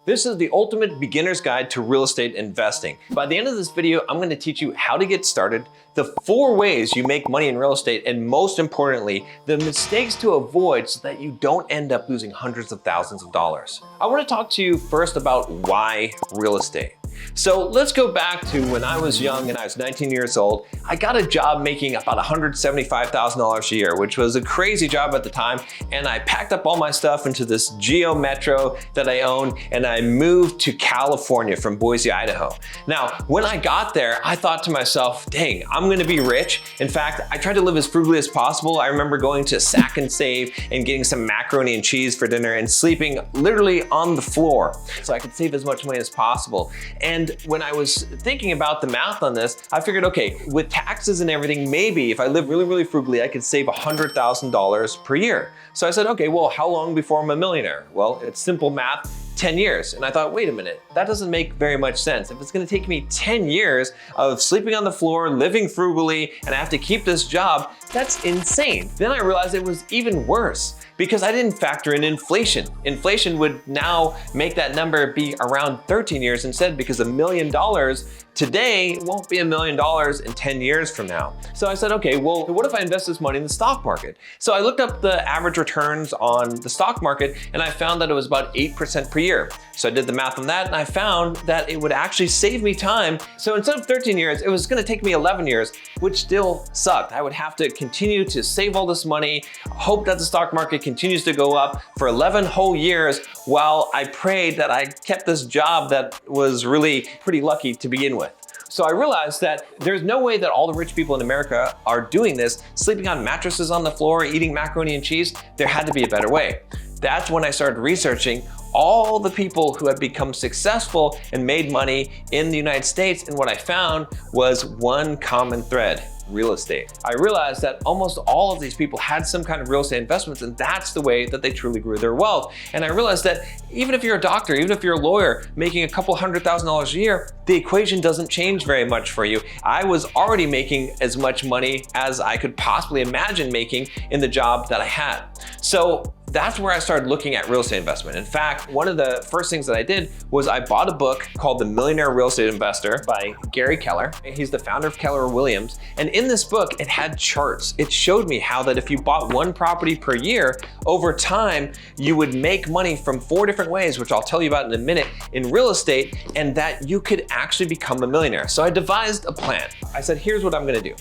This is the ultimate beginner's guide to real estate investing. By the end of this video, I'm going to teach you how to get started, the 4 ways you make money in real estate, and most importantly, the mistakes to avoid so that you don't end up losing hundreds of thousands of dollars. I want to talk to you first about why real estate. So let's go back to when I was young and I was 19 years old. I got a job making about $175,000 a year, which was a crazy job at the time. And I packed up all my stuff into this Geo Metro that I owned, and I moved to California from Boise, Idaho. Now, when I got there, I thought to myself, dang, I'm gonna be rich. In fact, I tried to live as frugally as possible. I remember going to Sack and Save and getting some macaroni and cheese for dinner and sleeping literally on the floor so I could save as much money as possible. And when I was thinking about the math on this, I figured, okay, with taxes and everything, maybe if I live really, really frugally, I could save $100,000 per year. So I said, okay, well, how long before I'm a millionaire? Well, it's simple math. 10 years. And I thought, wait a minute, that doesn't make very much sense. If it's gonna take me 10 years of sleeping on the floor, living frugally, and I have to keep this job, that's insane. Then I realized it was even worse because I didn't factor in inflation. Inflation would now make that number be around 13 years instead, because $1 million today won't be $1 million in 10 years from now. So I said, okay, well, what if I invest this money in the stock market? So I looked up the average returns on the stock market, and I found that it was about 8% per year. So I did the math on that, and I found that it would actually save me time. So instead of 13 years, it was gonna take me 11 years, which still sucked. I would have to continue to save all this money, hope that the stock market continues to go up for 11 whole years while I prayed that I kept this job that was really pretty lucky to begin with. So I realized that there's no way that all the rich people in America are doing this, sleeping on mattresses on the floor, eating macaroni and cheese. There had to be a better way. That's when I started researching all the people who had become successful and made money in the United States. And what I found was one common thread: real estate. I realized that almost all of these people had some kind of real estate investments, and that's the way that they truly grew their wealth. And I realized that even if you're a doctor, even if you're a lawyer making a couple $100,000 a year, the equation doesn't change very much for you. I was already making as much money as I could possibly imagine making in the job that I had. So that's where I started looking at real estate investment. In fact, one of the first things that I did was I bought a book called The Millionaire Real Estate Investor by Gary Keller. He's the founder of Keller Williams. And in this book, it had charts. It showed me how that if you bought one property per year, over time, you would make money from 4 different ways, which I'll tell you about in a minute, in real estate, and that you could actually become a millionaire. So I devised a plan. I said, here's what I'm gonna do.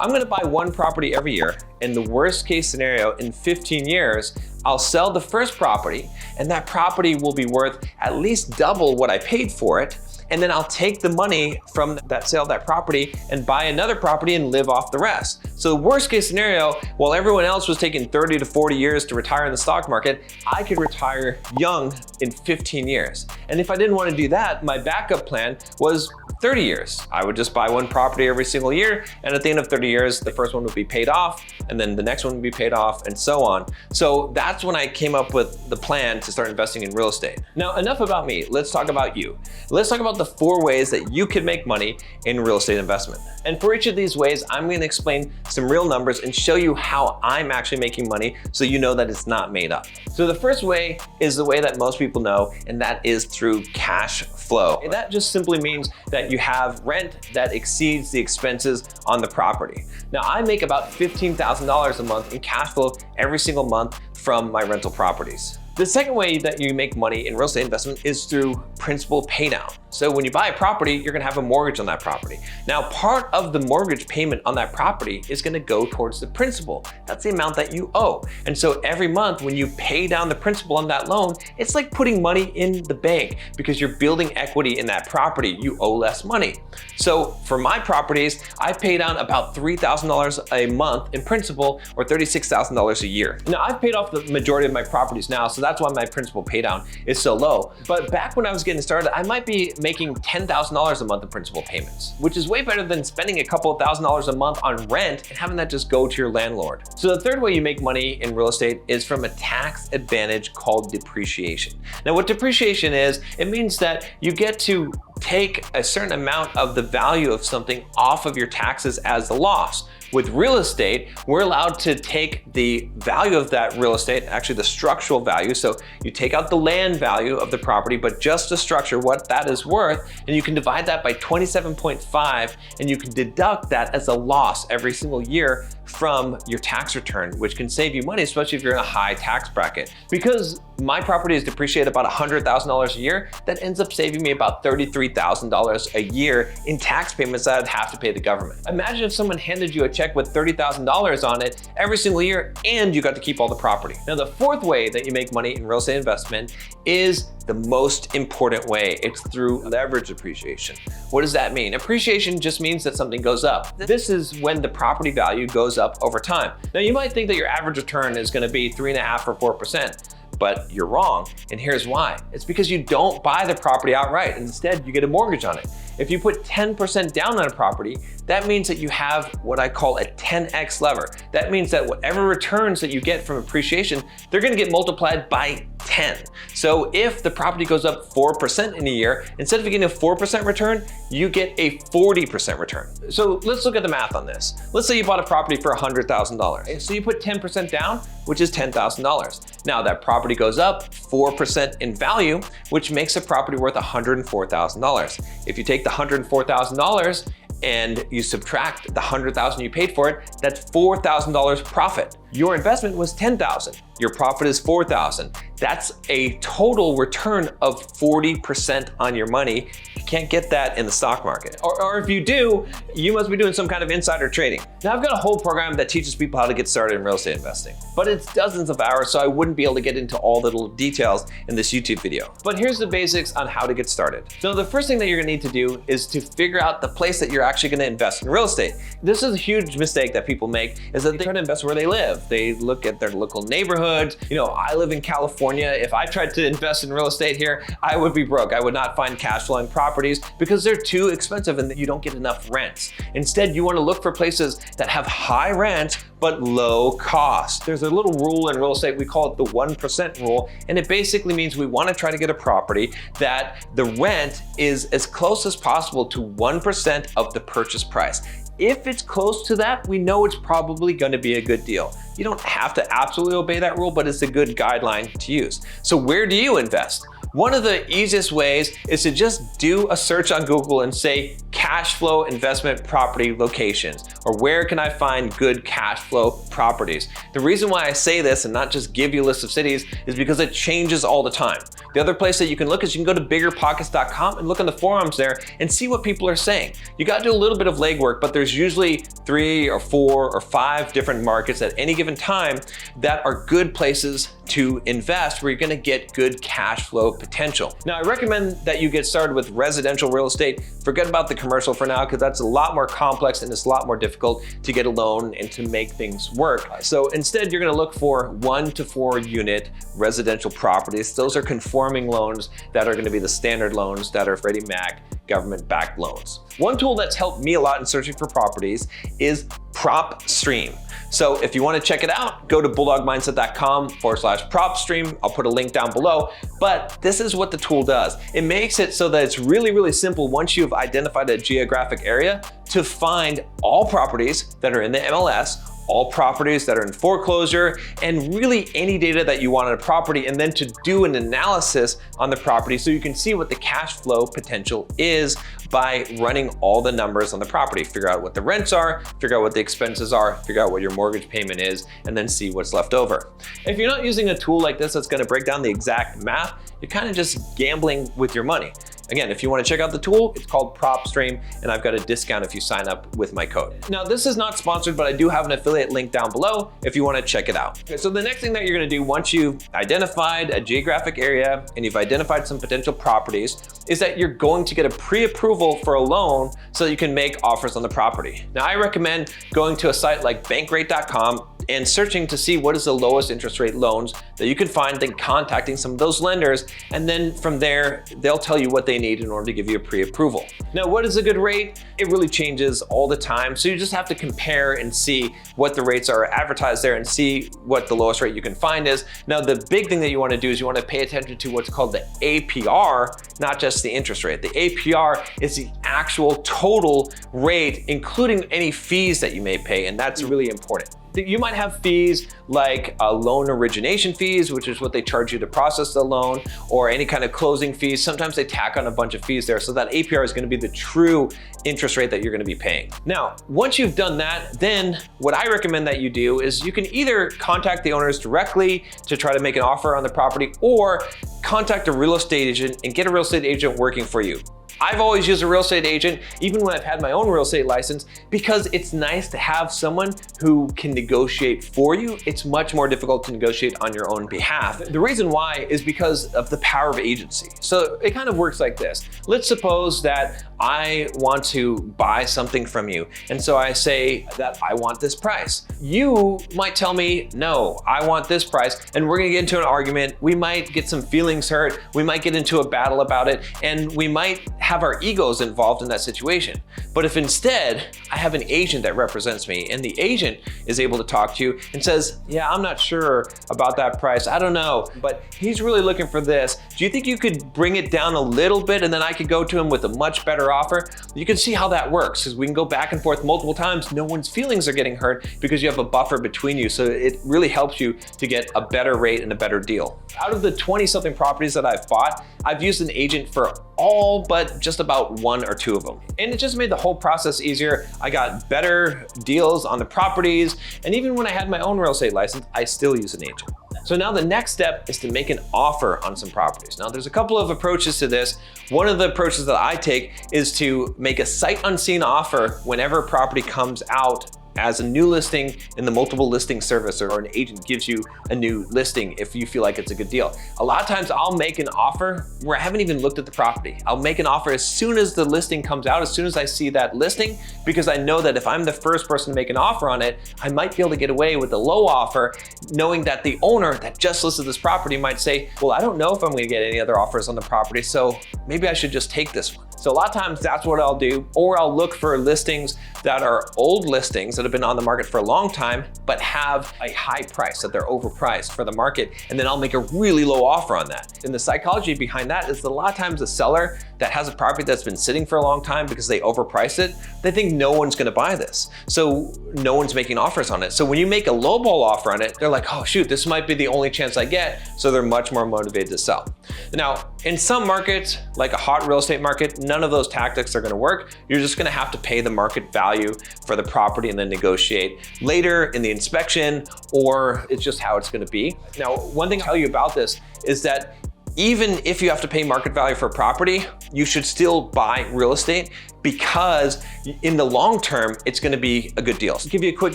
I'm gonna buy one property every year. In the worst case scenario, in 15 years, I'll sell the first property, and that property will be worth at least double what I paid for it. And then I'll take the money from that sale of that property and buy another property and live off the rest. So the worst case scenario, while everyone else was taking 30 to 40 years to retire in the stock market, I could retire young in 15 years. And if I didn't want to do that, my backup plan was 30 years. I would just buy one property every single year, and at the end of 30 years, the first one would be paid off, and then the next one would be paid off, and so on. So that's when I came up with the plan to start investing in real estate. Now, enough about me. Let's talk about you. Let's talk about the 4 ways that you can make money in real estate investment. And for each of these ways, I'm going to explain some real numbers and show you how I'm actually making money so you know that it's not made up. So the first way is the way that most people know, and that is through cash flow. And that just simply means that you have rent that exceeds the expenses on the property. Now, I make about $15,000 a month in cash flow every single month from my rental properties. The second way that you make money in real estate investment is through principal paydown. So when you buy a property, you're gonna have a mortgage on that property. Now, part of the mortgage payment on that property is gonna go towards the principal. That's the amount that you owe. And so every month when you pay down the principal on that loan, it's like putting money in the bank because you're building equity in that property. You owe less money. So for my properties, I pay down about $3,000 a month in principal, or $36,000 a year. Now, I've paid off the majority of my properties now, so that's why my principal paydown is so low. But back when I was getting started, I might be making $10,000 a month in principal payments, which is way better than spending a couple of $1,000s a month on rent and having that just go to your landlord. So the third way you make money in real estate is from a tax advantage called depreciation. Now, what depreciation is, it means that you get to take a certain amount of the value of something off of your taxes as a loss. With real estate, we're allowed to take the value of that real estate, actually the structural value. So you take out the land value of the property, but just the structure, what that is worth, and you can divide that by 27.5, and you can deduct that as a loss every single year from your tax return, which can save you money, especially if you're in a high tax bracket. Because my property is depreciated about $100,000 a year, that ends up saving me about $33,000 a year in tax payments that I'd have to pay the government. Imagine if someone handed you a check with $30,000 on it every single year and you got to keep all the property. Now, the fourth way that you make money in real estate investment is the most important way. It's through leverage appreciation. What does that mean? Appreciation just means that something goes up. This is when the property value goes up over time. Now, you might think that your average return is going to be 3.5% or 4%. But you're wrong, and here's why. It's because you don't buy the property outright. Instead, you get a mortgage on it. If you put 10% down on a property, that means that you have what I call a 10x lever. That means that whatever returns that you get from appreciation, they're gonna get multiplied by 10. So if the property goes up 4% in a year, instead of getting a 4% return, you get a 40% return. So let's look at the math on this. Let's say you bought a property for $100,000. So you put 10% down, which is $10,000. Now that property goes up 4% in value, which makes a property worth $104,000. If you take the $104,000 and you subtract the $100,000 you paid for it, that's $4,000 profit. Your investment was $10,000. Your profit is $4,000. That's a total return of 40% on your money. You can't get that in the stock market. Or if you do, you must be doing some kind of insider trading. Now, I've got a whole program that teaches people how to get started in real estate investing, but it's dozens of hours, so I wouldn't be able to get into all the little details in this YouTube video. But here's the basics on how to get started. So the first thing that you're gonna need to do is to figure out the place that you're actually gonna invest in real estate. This is a huge mistake that people make, is that they try to invest where they live. They look at their local neighborhoods. You know, I live in California. If I tried to invest in real estate here, I would be broke. I would not find cash flowing properties because they're too expensive and you don't get enough rents. Instead, you wanna look for places that have high rent but low cost. There's a little rule in real estate, we call it the 1% rule, and it basically means we wanna try to get a property that the rent is as close as possible to 1% of the purchase price. If it's close to that, we know it's probably gonna be a good deal. You don't have to absolutely obey that rule, but it's a good guideline to use. So where do you invest? One of the easiest ways is to just do a search on Google and say cash flow investment property locations, or where can I find good cash flow properties? The reason why I say this and not just give you a list of cities is because it changes all the time. The other place that you can look is you can go to biggerpockets.com and look on the forums there and see what people are saying. You got to do a little bit of legwork, but there's usually 3 or 4 or 5 different markets at any given time that are good places to invest where you're going to get good cash flow potential. Now, I recommend that you get started with residential real estate. Forget about the commercial for now, because that's a lot more complex and it's a lot more difficult to get a loan and to make things work. So instead, you're going to look for 1 to 4 unit residential properties. Those are conforming loans that are going to be the standard loans that are Freddie Mac government-backed loans. One tool that's helped me a lot in searching for properties is PropStream. So if you want to check it out, go to bulldogmindset.com/PropStream. I'll put a link down below, but this is what the tool does. It makes it so that it's really, really simple once you've identified a geographic area to find all properties that are in the MLS, all properties that are in foreclosure, and really any data that you want on a property, and then to do an analysis on the property so you can see what the cash flow potential is by running all the numbers on the property. Figure out what the rents are, figure out what the expenses are, figure out what your mortgage payment is, and then see what's left over. If you're not using a tool like this that's gonna break down the exact math, you're kind of just gambling with your money. Again, if you want to check out the tool, it's called PropStream, and I've got a discount if you sign up with my code. Now, this is not sponsored, but I do have an affiliate link down below if you want to check it out. Okay, so the next thing that you're going to do once you've identified a geographic area and you've identified some potential properties is that you're going to get a pre-approval for a loan so that you can make offers on the property. Now, I recommend going to a site like bankrate.com and searching to see what is the lowest interest rate loans that you can find, then contacting some of those lenders, and then from there, they'll tell you what they need in order to give you a pre-approval. Now, what is a good rate? It really changes all the time, so you just have to compare and see what the rates are advertised there and see what the lowest rate you can find is. Now, the big thing that you want to do is you want to pay attention to what's called the APR not just the interest rate. The APR is the actual total rate, including any fees that you may pay, and that's really important. You might have fees like loan origination fees, which is what they charge you to process the loan, or any kind of closing fees. Sometimes they tack on a bunch of fees there, so that APR is going to be the true interest rate that you're going to be paying. Now, once you've done that, then what I recommend that you do is you can either contact the owners directly to try to make an offer on the property, or contact a real estate agent and get a real estate agent working for you. I've always used a real estate agent, even when I've had my own real estate license, because it's nice to have someone who can negotiate for you. It's much more difficult to negotiate on your own behalf. The reason why is because of the power of agency. So it kind of works like this. Let's suppose that I want to buy something from you, and so I say that I want this price. You might tell me, no, I want this price, and we're gonna get into an argument. We might get some feelings hurt. We might get into a battle about it, and we might have our egos involved in that situation. But if instead I have an agent that represents me, and the agent is able to talk to you and says, yeah, I'm not sure about that price. I don't know, but he's really looking for this. Do you think you could bring it down a little bit, and then I could go to him with a much better offer? You can see how that works, because we can go back and forth multiple times. No one's feelings are getting hurt because you have a buffer between you. So it really helps you to get a better rate and a better deal. Out of the 20-something properties that I've bought, I've used an agent for all but just about 1 or 2 of them. And it just made the whole process easier. I got better deals on the properties. And even when I had my own real estate license, I still use an agent. So now the next step is to make an offer on some properties. Now there's a couple of approaches to this. One of the approaches that I take is to make a sight unseen offer whenever a property comes out as a new listing in the multiple listing service, or an agent gives you a new listing if you feel like it's a good deal. A lot of times I'll make an offer where I haven't even looked at the property. I'll make an offer as soon as the listing comes out, as soon as I see that listing, because I know that if I'm the first person to make an offer on it, I might be able to get away with a low offer, knowing that the owner that just listed this property might say, well, I don't know if I'm gonna get any other offers on the property, so maybe I should just take this one. So a lot of times that's what I'll do, or I'll look for listings that are old listings that have been on the market for a long time, but have a high price, that they're overpriced for the market, and then I'll make a really low offer on that. And the psychology behind that is that a lot of times the seller that has a property that's been sitting for a long time because they overpriced it, they think no one's gonna buy this. So no one's making offers on it. So when you make a lowball offer on it, they're like, oh shoot, this might be the only chance I get. So they're much more motivated to sell. Now, in some markets, like a hot real estate market, none of those tactics are gonna work. You're just gonna have to pay the market value for the property and then negotiate later in the inspection, or it's just how it's gonna be. Now, one thing I'll tell you about this is that even if you have to pay market value for a property, you should still buy real estate, because in the long term, it's gonna be a good deal. So to give you a quick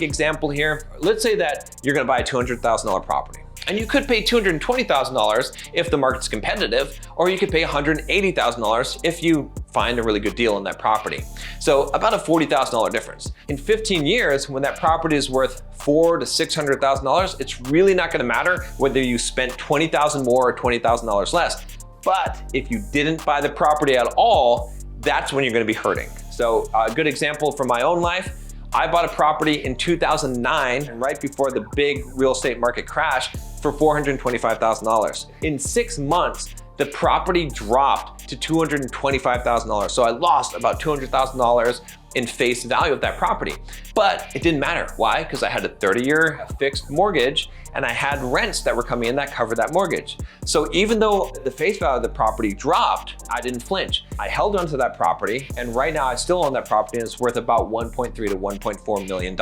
example here, let's say that you're gonna buy a $200,000 property. And you could pay $220,000 if the market's competitive, or you could pay $180,000 if you find a really good deal on that property. So about a $40,000 difference. In 15 years, when that property is worth $400,000 to $600,000, it's really not gonna matter whether you spent $20,000 more or $20,000 less. But if you didn't buy the property at all, that's when you're gonna be hurting. So a good example from my own life, I bought a property in 2009, right before the big real estate market crash, for $425,000. In 6 months, the property dropped to $225,000. So I lost about $200,000 in face value of that property. But it didn't matter. Why? Because I had a 30-year fixed mortgage, and I had rents that were coming in that covered that mortgage. So even though the face value of the property dropped, I didn't flinch. I held onto that property, and right now I still own that property, and it's worth about $1.3 to $1.4 million.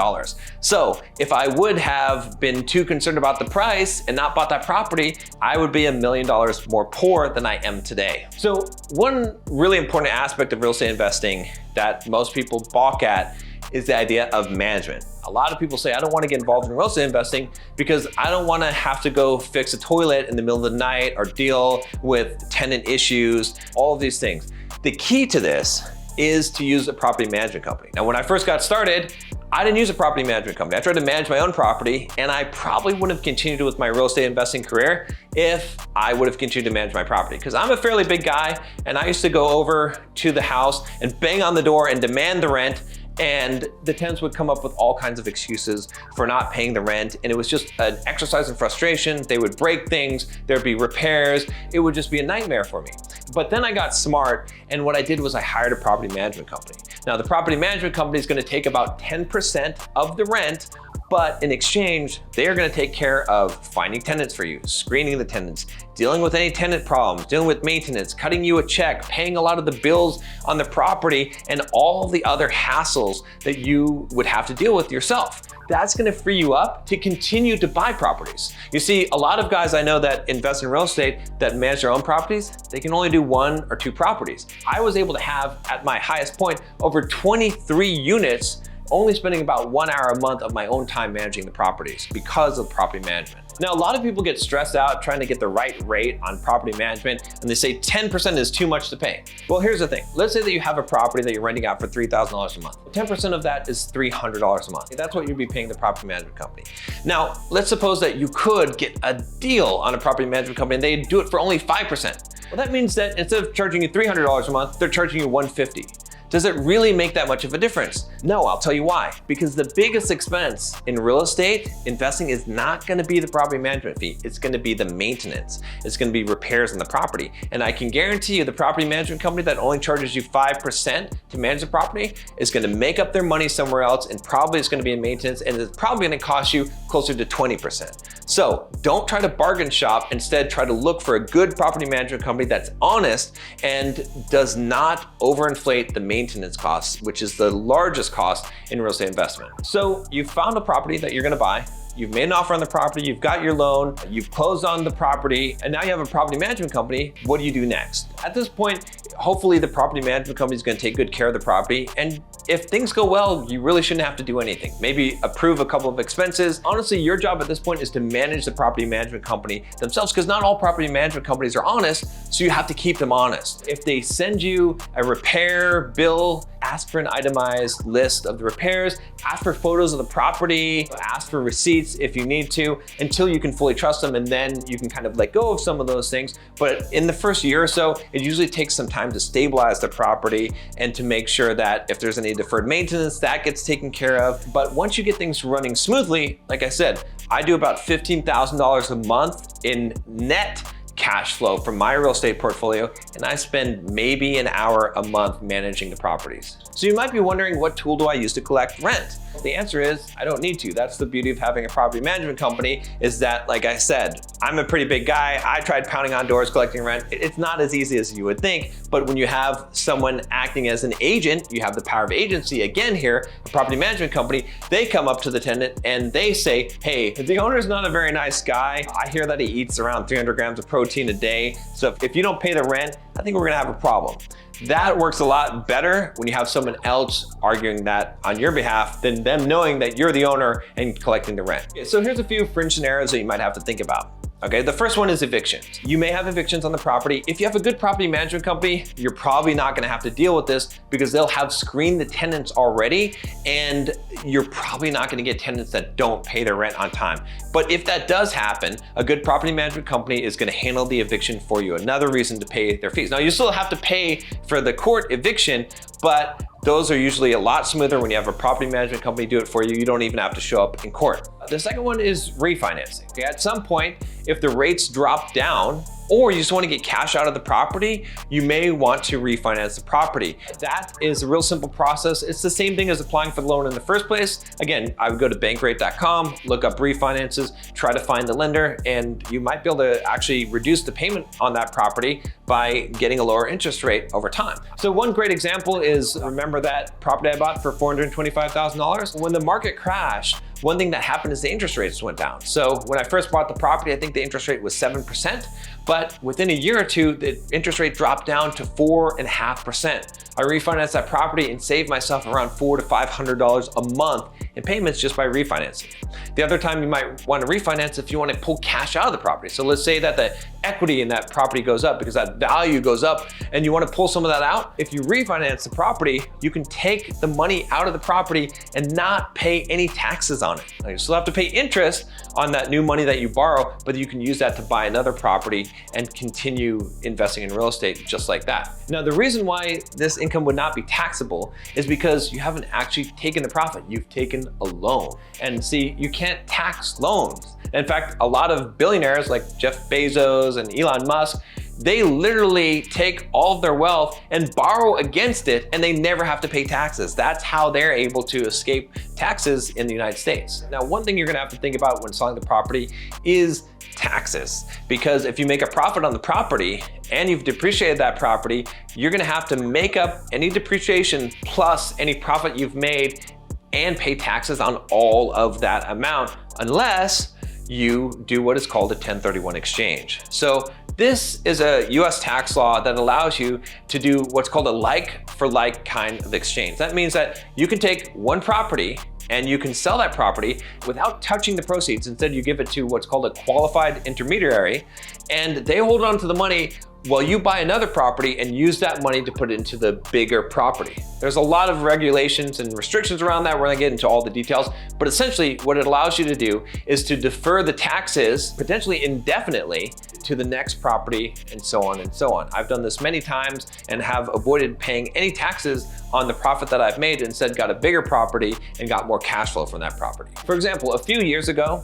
So if I would have been too concerned about the price and not bought that property, I would be $1 million more poor than I am today. So one really important aspect of real estate investing that most people balk at is the idea of management. A lot of people say, I don't want to get involved in real estate investing because I don't want to have to go fix a toilet in the middle of the night or deal with tenant issues, all of these things. The key to this is to use a property management company. Now, when I first got started, I didn't use a property management company. I tried to manage my own property, and I probably wouldn't have continued with my real estate investing career if I would have continued to manage my property. Because I'm a fairly big guy, and I used to go over to the house and bang on the door and demand the rent, And the tenants would come up with all kinds of excuses for not paying the rent. And it was just an exercise in frustration. They would break things, there'd be repairs. It would just be a nightmare for me. But then I got smart, and what I did was I hired a property management company. Now, the property management company is gonna take about 10% of the rent, but in exchange, they are gonna take care of finding tenants for you, screening the tenants, dealing with any tenant problems, dealing with maintenance, cutting you a check, paying a lot of the bills on the property, and all the other hassles that you would have to deal with yourself. That's gonna free you up to continue to buy properties. You see, a lot of guys I know that invest in real estate that manage their own properties, they can only do 1 or 2 properties. I was able to have, at my highest point, over 23 units, only spending about 1 hour a month of my own time managing the properties because of property management. Now, a lot of people get stressed out trying to get the right rate on property management, and they say 10% is too much to pay. Well, here's the thing. Let's say that you have a property that you're renting out for $3,000 a month. 10% of that is $300 a month. That's what you'd be paying the property management company. Now, let's suppose that you could get a deal on a property management company and they do it for only 5%. Well, that means that instead of charging you $300 a month, they're charging you $150. Does it really make that much of a difference? No, I'll tell you why. Because the biggest expense in real estate investing is not gonna be the property management fee. It's gonna be the maintenance. It's gonna be repairs on the property. And I can guarantee you the property management company that only charges you 5% to manage the property is gonna make up their money somewhere else, and probably it's gonna be in maintenance, and it's probably gonna cost you closer to 20%. So don't try to bargain shop. Instead, try to look for a good property management company that's honest and does not overinflate the maintenance costs, which is the largest cost in real estate investment. So you've found a property that you're gonna buy. You've made an offer on the property, you've got your loan, you've closed on the property, and now you have a property management company. What do you do next? At this point, hopefully the property management company is gonna take good care of the property, and if things go well, you really shouldn't have to do anything. Maybe approve a couple of expenses. Honestly, your job at this point is to manage the property management company themselves, because not all property management companies are honest, so you have to keep them honest. If they send you a repair bill, ask for an itemized list of the repairs, ask for photos of the property, ask for receipts if you need to, until you can fully trust them, and then you can kind of let go of some of those things. But in the first year or so, it usually takes some time to stabilize the property and to make sure that if there's any deferred maintenance, that gets taken care of. But once you get things running smoothly, like I said, I do about $15,000 a month in net cash flow from my real estate portfolio, and I spend maybe an hour a month managing the properties. So you might be wondering, what tool do I use to collect rent? The answer is, I don't need to. That's the beauty of having a property management company, is that, like I said, I'm a pretty big guy. I tried pounding on doors collecting rent. It's not as easy as you would think, but when you have someone acting as an agent, you have the power of agency again here, a property management company, they come up to the tenant and they say, hey, the owner's not a very nice guy. I hear that he eats around 300 grams of protein a day. So if you don't pay the rent, I think we're gonna have a problem. That works a lot better when you have someone else arguing that on your behalf than them knowing that you're the owner and collecting the rent. So here's a few fringe scenarios that you might have to think about. Okay, the first one is evictions. You may have evictions on the property. If you have a good property management company, you're probably not gonna have to deal with this because they'll have screened the tenants already, and you're probably not gonna get tenants that don't pay their rent on time. But if that does happen, a good property management company is gonna handle the eviction for you. Another reason to pay their fees. Now, you still have to pay for the court eviction, but those are usually a lot smoother when you have a property management company do it for you. You don't even have to show up in court. The second one is refinancing. Okay, at some point, if the rates drop down, or you just want to get cash out of the property, you may want to refinance the property. That is a real simple process. It's the same thing as applying for the loan in the first place. Again, I would go to bankrate.com, look up refinances, try to find the lender, and you might be able to actually reduce the payment on that property by getting a lower interest rate over time. So one great example is, remember that property I bought for $425,000? When the market crashed, one thing that happened is the interest rates went down. So when I first bought the property, I think the interest rate was 7%, but within a year or two, the interest rate dropped down to 4.5%. I refinanced that property and saved myself around $400 to $500 a month in payments just by refinancing. The other time you might want to refinance if you want to pull cash out of the property. So let's say that the equity in that property goes up because that value goes up and you want to pull some of that out. If you refinance the property, you can take the money out of the property and not pay any taxes on it. Now, you still have to pay interest on that new money that you borrow, but you can use that to buy another property and continue investing in real estate just like that. Now, the reason why this income would not be taxable is because you haven't actually taken the profit, you've taken a loan. And see, you can't tax loans. In fact, a lot of billionaires like Jeff Bezos and Elon Musk, they literally take all of their wealth and borrow against it, and they never have to pay taxes. That's how they're able to escape taxes in the United States. Now, one thing you're gonna have to think about when selling the property is taxes, because if you make a profit on the property and you've depreciated that property, you're gonna have to make up any depreciation plus any profit you've made and pay taxes on all of that amount, unless you do what is called a 1031 exchange. So this is a US tax law that allows you to do what's called a like for like kind of exchange. That means that you can take one property and you can sell that property without touching the proceeds. Instead, you give it to what's called a qualified intermediary, and they hold on to the money while you buy another property and use that money to put it into the bigger property. There's a lot of regulations and restrictions around that. We're gonna get into all the details, but essentially what it allows you to do is to defer the taxes potentially indefinitely to the next property, and so on and so on. I've done this many times and have avoided paying any taxes on the profit that I've made, instead got a bigger property and got more cash flow from that property. For example, a few years ago,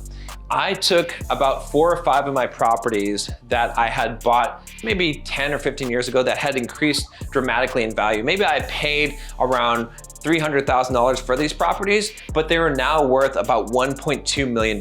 I took about 4 or 5 of my properties that I had bought maybe 10 or 15 years ago that had increased dramatically in value. Maybe I paid around $300,000 for these properties, but they were now worth about $1.2 million.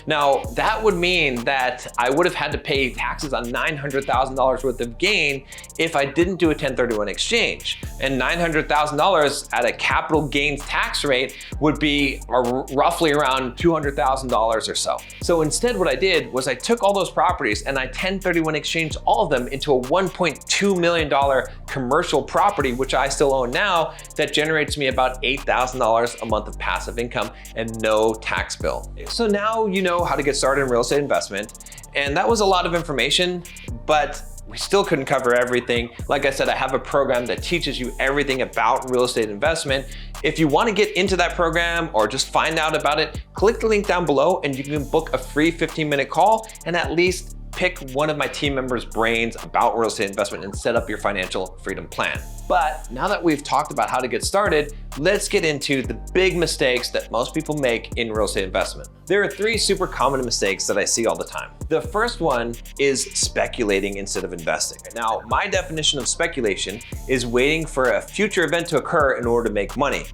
Now, that would mean that I would have had to pay taxes on $900,000 worth of gain if I didn't do a 1031 exchange. And $900,000 at a capital gains tax rate would be roughly around $200,000 or so. So instead, what I did was I took all those properties and I 1031 exchanged all of them into a $1.2 million commercial property, which I still own now, that generates me about $8,000 a month of passive income and no tax bill. So now you know how to get started in real estate investment. And that was a lot of information, but we still couldn't cover everything. Like I said, I have a program that teaches you everything about real estate investment. If you want to get into that program or just find out about it, click the link down below and you can book a free 15-minute call and at least pick one of my team members' brains about real estate investment and set up your financial freedom plan. But now that we've talked about how to get started, let's get into the big mistakes that most people make in real estate investment. There are 3 super common mistakes that I see all the time. The first one is speculating instead of investing. Now, my definition of speculation is waiting for a future event to occur in order to make money.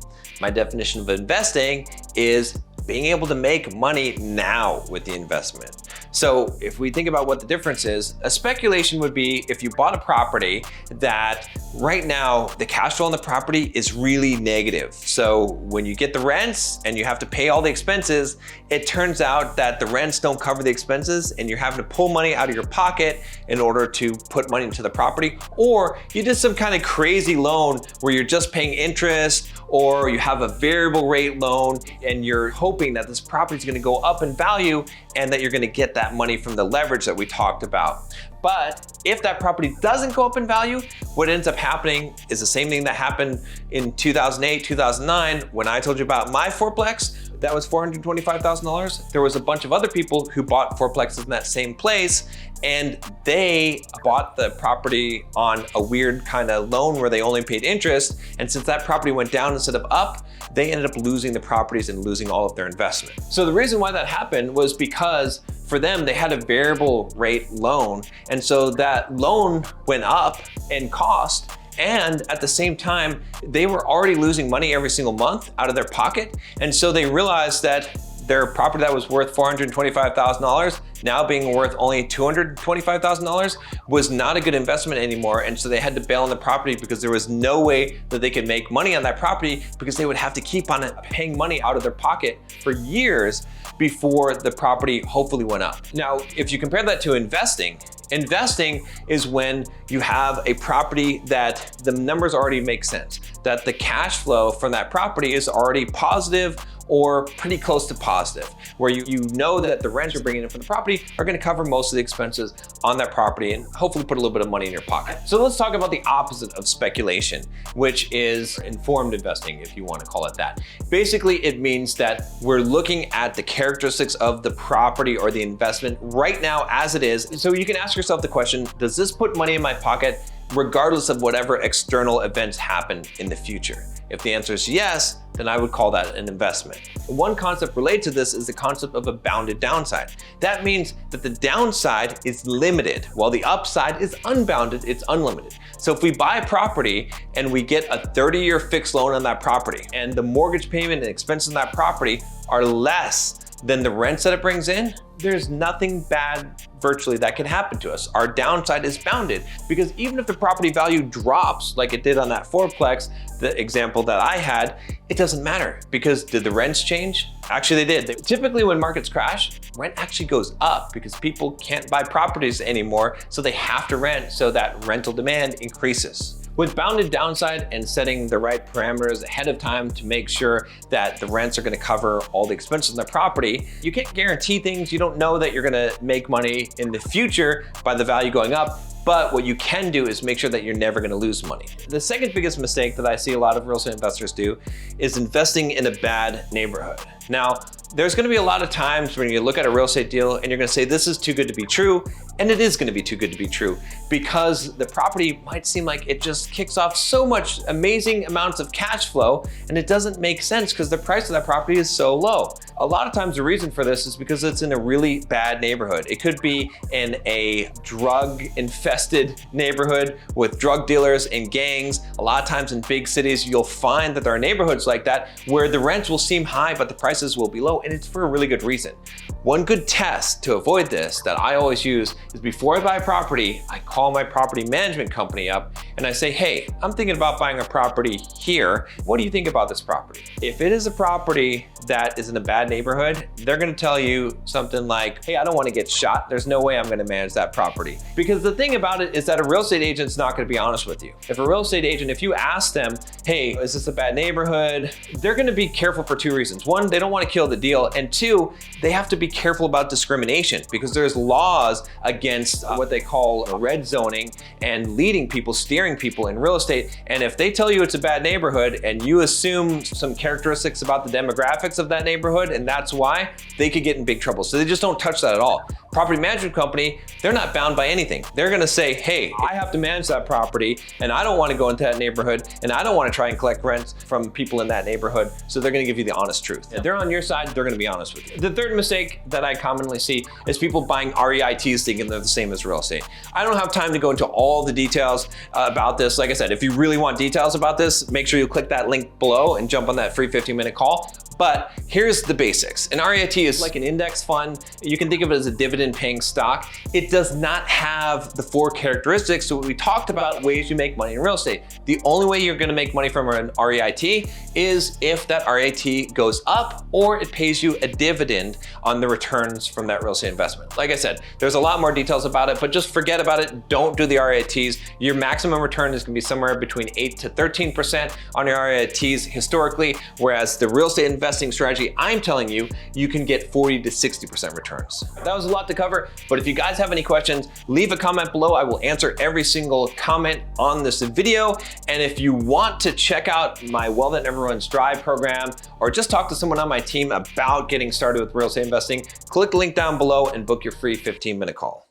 My definition of investing is being able to make money now with the investment. So if we think about what the difference is, a speculation would be if you bought a property that right now the cash flow on the property is really negative. So when you get the rents and you have to pay all the expenses, it turns out that the rents don't cover the expenses and you're having to pull money out of your pocket in order to put money into the property. Or you did some kind of crazy loan where you're just paying interest, or you have a variable rate loan and you're hoping that this property is going to go up in value and that you're going to get that money from the leverage that we talked about. But if that property doesn't go up in value, what ends up happening is the same thing that happened in 2008, 2009, when I told you about my fourplex. That was $425,000. There was a bunch of other people who bought fourplexes in that same place, and they bought the property on a weird kind of loan where they only paid interest. And since that property went down instead of up, they ended up losing the properties and losing all of their investment. So the reason why that happened was because for them, they had a variable rate loan. And so that loan went up in cost. And at the same time, they were already losing money every single month out of their pocket. And so they realized that their property that was worth $425,000, now being worth only $225,000, was not a good investment anymore. And so they had to bail on the property because there was no way that they could make money on that property, because they would have to keep on paying money out of their pocket for years before the property hopefully went up. Now, if you compare that to investing, investing is when you have a property that the numbers already make sense. that the cash flow from that property is already positive or pretty close to positive, where you know that the rents you're bringing in from the property are gonna cover most of the expenses on that property and hopefully put a little bit of money in your pocket. So let's talk about the opposite of speculation, which is informed investing, if you wanna call it that. Basically, it means that we're looking at the characteristics of the property or the investment right now as it is. So you can ask yourself the question, does this put money in my pocket regardless of whatever external events happen in the future? If the answer is yes, then I would call that an investment. One concept related to this is the concept of a bounded downside. That means that the downside is limited, while the upside is unbounded, it's unlimited. So if we buy a property and we get a 30-year fixed loan on that property, and the mortgage payment and expenses on that property are less than the rents that it brings in, there's nothing bad virtually that can happen to us. Our downside is bounded, because even if the property value drops like it did on that fourplex, the example that I had, it doesn't matter, because did the rents change? Actually, they did. Typically when markets crash, rent actually goes up because people can't buy properties anymore, so they have to rent, so that rental demand increases. With bounded downside and setting the right parameters ahead of time to make sure that the rents are gonna cover all the expenses on the property, you can't guarantee things. You don't know that you're gonna make money in the future by the value going up, but what you can do is make sure that you're never gonna lose money. The second biggest mistake that I see a lot of real estate investors do is investing in a bad neighborhood. Now, there's gonna be a lot of times when you look at a real estate deal and you're gonna say, this is too good to be true, and it is gonna be too good to be true, because the property might seem like it just kicks off so much amazing amounts of cash flow, and it doesn't make sense because the price of that property is so low. A lot of times the reason for this is because it's in a really bad neighborhood. It could be in a drug-infested neighborhood with drug dealers and gangs. A lot of times in big cities, you'll find that there are neighborhoods like that where the rents will seem high, but the prices will be low, and it's for a really good reason. One good test to avoid this that I always use is before I buy a property, I call my property management company up and I say, hey, I'm thinking about buying a property here. What do you think about this property? If it is a property that is in a bad neighborhood, they're gonna tell you something like, hey, I don't wanna get shot. There's no way I'm gonna manage that property. Because the thing about it is that a real estate agent's not gonna be honest with you. If a real estate agent, if you ask them, hey, is this a bad neighborhood? They're gonna be careful for two reasons. One, they don't wanna kill the deal. And two, they have to be careful about discrimination, because there's laws against what they call red zoning and leading people, steering people in real estate. And if they tell you it's a bad neighborhood and you assume some characteristics about the demographics of that neighborhood, and that's why, they could get in big trouble. So they just don't touch that at all. Property management company, they're not bound by anything. They're gonna say, hey, I have to manage that property and I don't wanna go into that neighborhood and I don't wanna try and collect rents from people in that neighborhood. So they're gonna give you the honest truth. If they're on your side, they're gonna be honest with you. The third mistake that I commonly see is people buying REITs thinking they're the same as real estate. I don't have time to go into all the details about this. Like I said, if you really want details about this, make sure you click that link below and jump on that free 15-minute call. But here's the basics. An REIT is like an index fund. You can think of it as a dividend paying stock. It does not have the four characteristics. So we talked about ways you make money in real estate. The only way you're gonna make money from an REIT is if that REIT goes up or it pays you a dividend on the returns from that real estate investment. Like I said, there's a lot more details about it, but just forget about it. Don't do the REITs. Your maximum return is gonna be somewhere between 8 to 13% on your REITs historically, whereas the real estate investing strategy I'm telling you, you can get 40 to 60% returns. That was a lot to cover, but if you guys have any questions, leave a comment below. I will answer every single comment on this video. And if you want to check out my Well That Never Runs Dry program, or just talk to someone on my team about getting started with real estate investing, click the link down below and book your free 15-minute call.